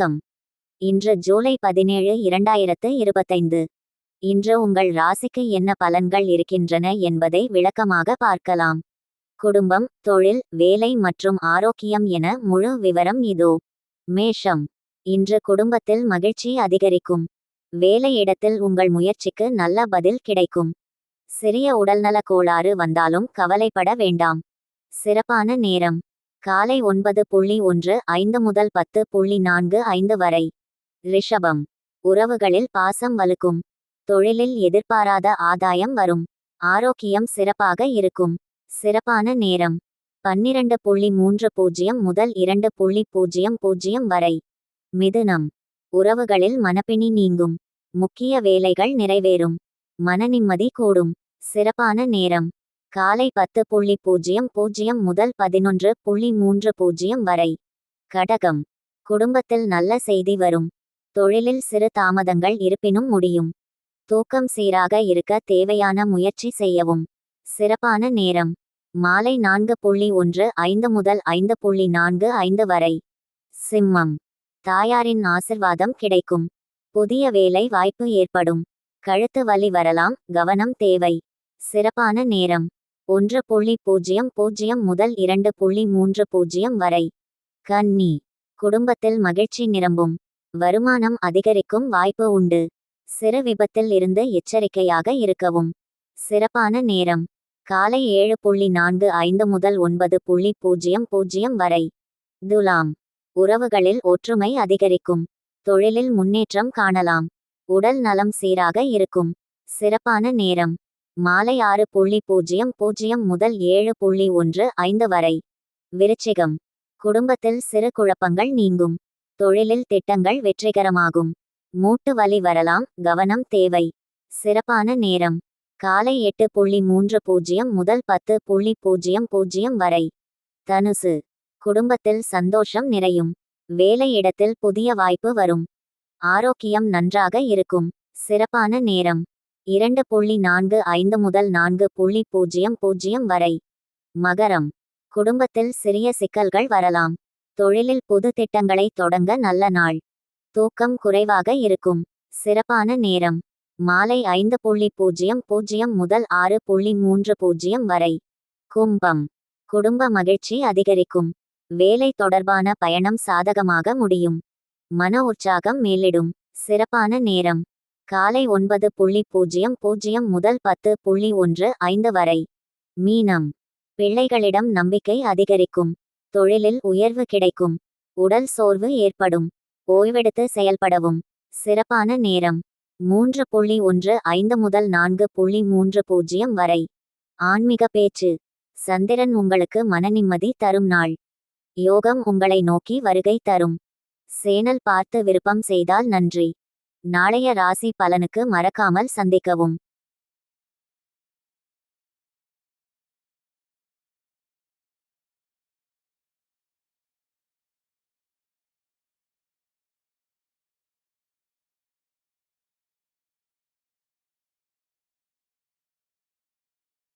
வணக்கம். இன்று ஜூலை 17, 2025. இன்று உங்கள் ராசிக்கு என்ன பலன்கள் இருக்கின்றன என்பதை விளக்கமாக பார்க்கலாம். குடும்பம், தொழில், வேலை மற்றும் ஆரோக்கியம் என முழு விவரம் இதோ. மேஷம். இன்று குடும்பத்தில் மகிழ்ச்சி அதிகரிக்கும். வேலையிடத்தில் உங்கள் முயற்சிக்கு நல்ல பதில் கிடைக்கும். சிறிய உடல்நல கோளாறு வந்தாலும் கவலைப்பட வேண்டாம். சிறப்பான நேரம் காலை 9:15 முதல் 10:45 வரை. ரிஷபம். உறவுகளில் பாசம் வலுக்கும். தொழிலில் எதிர்பாராத ஆதாயம் வரும். ஆரோக்கியம் சிறப்பாக இருக்கும். சிறப்பான நேரம் 12:30 முதல் 2:00 வரை. மிதுனம். உறவுகளில் மனப்பிணி நீங்கும். முக்கிய வேலைகள் நிறைவேறும். மனநிம்மதி கூடும். சிறப்பான நேரம் காலை 10:00 முதல் 11:30 வரை. கடகம். குடும்பத்தில் நல்ல செய்தி வரும். தொழிலில் சிறு தாமதங்கள் இருப்பினும் முடியும். தூக்கம் சீராக இருக்க தேவையான முயற்சி செய்யவும். சிறப்பான நேரம் மாலை 4:15 முதல் 5:45 வரை. சிம்மம். தாயாரின் ஆசிர்வாதம் கிடைக்கும். புதிய வேலை வாய்ப்பு ஏற்படும். கழுத்து வலி வரலாம், கவனம் தேவை. சிறப்பான நேரம் 1:00 முதல் 2:30 வரை. கன்னி. குடும்பத்தில் மகிழ்ச்சி நிரம்பும். வருமானம் அதிகரிக்கும் வாய்ப்பு உண்டு. சிறு விபத்தில் இருந்து எச்சரிக்கையாக இருக்கவும். சிறப்பான நேரம் காலை 7:45 முதல் 9:00 வரை. துலாம். உறவுகளில் ஒற்றுமை அதிகரிக்கும். தொழிலில் முன்னேற்றம் காணலாம். உடல் நலம் சீராக இருக்கும். சிறப்பான நேரம் மாலை 6:00 முதல் 7:15 வரை. விருச்சிகம். குடும்பத்தில் சிறு குழப்பங்கள் நீங்கும். தொழிலில் திட்டங்கள் வெற்றிகரமாகும். மூட்டு வலி வரலாம், கவனம் தேவை. சிறப்பான நேரம் காலை 8:30 முதல் 10:00 வரை. தனுசு. குடும்பத்தில் சந்தோஷம் நிறையும். வேலையிடத்தில் புதிய வாய்ப்பு வரும். ஆரோக்கியம் நன்றாக இருக்கும். சிறப்பான நேரம் 2:45 முதல் 4:00 வரை. மகரம். குடும்பத்தில் சிறிய சிக்கல்கள் வரலாம். தொழிலில் புது திட்டங்களை தொடங்க நல்ல நாள். தூக்கம் குறைவாக இருக்கும். சிறப்பான நேரம் மாலை 5:00 முதல் 6:30 வரை. கும்பம். குடும்ப மகிழ்ச்சி அதிகரிக்கும். வேலை தொடர்பான பயணம் சாதகமாக முடியும். மன உற்சாகம் மேலிடும். சிறப்பான நேரம் காலை 9:00 முதல் 10:15 வரை. மீனம். பிள்ளைகளிடம் நம்பிக்கை அதிகரிக்கும். தொழிலில் உயர்வு கிடைக்கும். உடல் சோர்வு ஏற்படும். ஓய்வெடுத்து செயல்படவும். சிறப்பான நேரம் 3:15 முதல் 4:30 வரை. ஆன்மீக பேச்சு. சந்திரன் உங்களுக்கு மனநிம்மதி தரும் நாள். யோகம் உங்களை நோக்கி வருகை தரும். சேனல் பார்த்து விருப்பம் செய்தால் நன்றி. நாளைய ராசி பலனுக்கு மறக்காமல் சந்திக்கவும்.